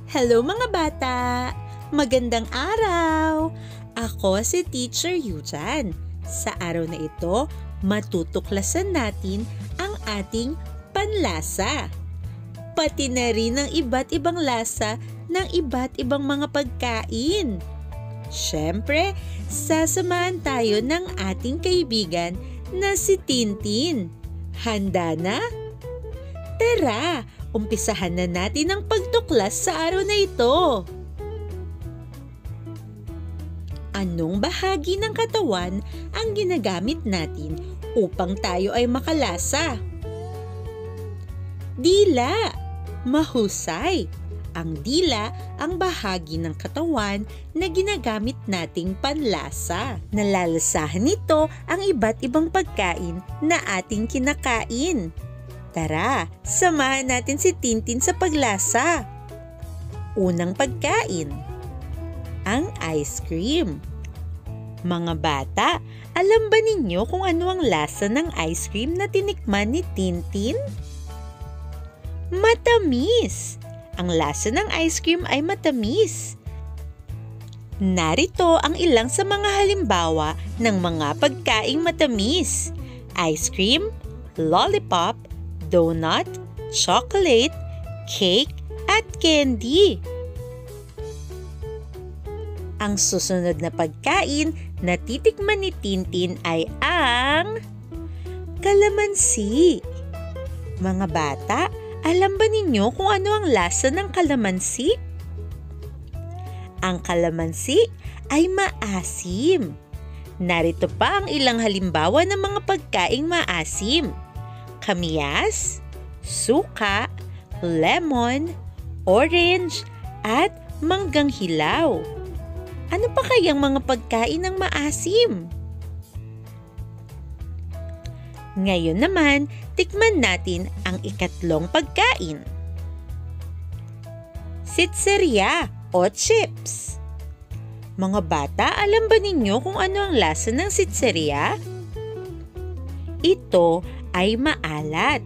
Hello mga bata! Magandang araw! Ako si Teacher Yujan. Sa araw na ito, matutuklasan natin ang ating panlasa. Pati na rin ang iba't ibang lasa ng iba't ibang mga pagkain. Siyempre, sasamahan tayo ng ating kaibigan na si Tintin. Handa na? Tara, umpisahan na natin ang pagtuklas sa araw na ito. Anong bahagi ng katawan ang ginagamit natin upang tayo ay makalasa? Dila! Mahusay! Ang dila ang bahagi ng katawan na ginagamit nating panlasa. Nalalasahan nito ang iba't ibang pagkain na ating kinakain. Tara, samahan natin si Tintin sa paglasa. Unang pagkain, ang ice cream. Mga bata, alam ba ninyo kung ano ang lasa ng ice cream na tinikman ni Tintin? Matamis! Ang lasa ng ice cream ay matamis. Narito ang ilang sa mga halimbawa ng mga pagkaing matamis. Ice cream, lollipop, donut, chocolate, cake, at candy. Ang susunod na pagkain na titikman ni Tintin ay ang kalamansi. Mga bata, alam ba ninyo kung ano ang lasa ng kalamansi? Ang kalamansi ay maasim. Narito pa ang ilang halimbawa ng mga pagkaing maasim. Kamyas, suka, lemon, orange, at manggang hilaw. Ano pa kayang mga pagkain ng maasim? Ngayon naman, tikman natin ang ikatlong pagkain. Sitseria o chips. Mga bata, alam ba ninyo kung ano ang lasa ng sitseria? Ito ay maalat.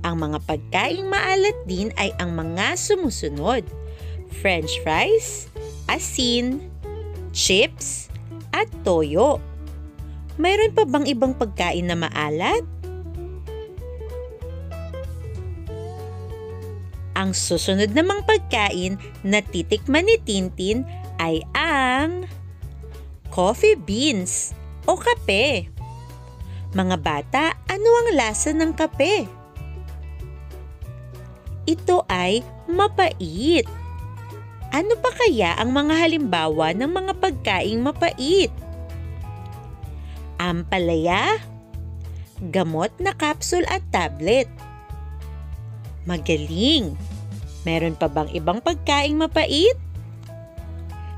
Ang mga pagkaing maalat din ay ang mga sumusunod: French fries, asin, chips, at toyo. Mayroon pa bang ibang pagkain na maalat? Ang susunod namang pagkain na titikman ni Tintin ay ang coffee beans o kape. Mga bata, ano ang lasa ng kape? Ito ay mapait. Ano pa kaya ang mga halimbawa ng mga pagkaing mapait? Ampalaya, gamot na kapsul at tablet. Magaling! Meron pa bang ibang pagkaing mapait?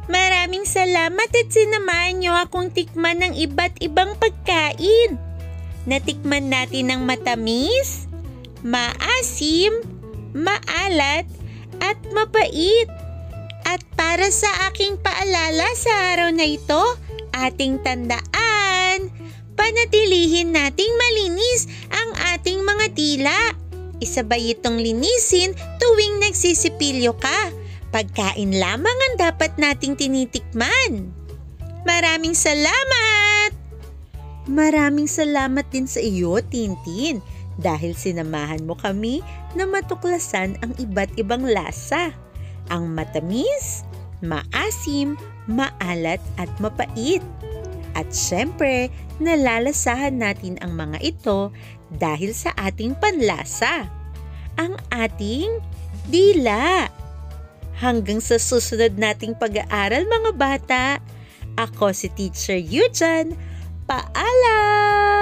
Maraming salamat at sinamahan niyo akong tikman ng iba't ibang pagkain. Natikman natin ng matamis, maasim, maalat, at mapait. At para sa aking paalala sa araw na ito, ating tandaan, panatilihin nating malinis ang ating mga dila. Isabay itong linisin tuwing nagsisipilyo ka. Pagkain lamang ang dapat nating tinitikman. Maraming salamat! Maraming salamat din sa iyo, Tintin, dahil sinamahan mo kami na matuklasan ang iba't ibang lasa. Ang matamis, maasim, maalat at mapait. At syempre, nalalasahan natin ang mga ito dahil sa ating panlasa, ang ating dila. Hanggang sa susunod nating pag-aaral mga bata, ako si Teacher Yujan. Paalam!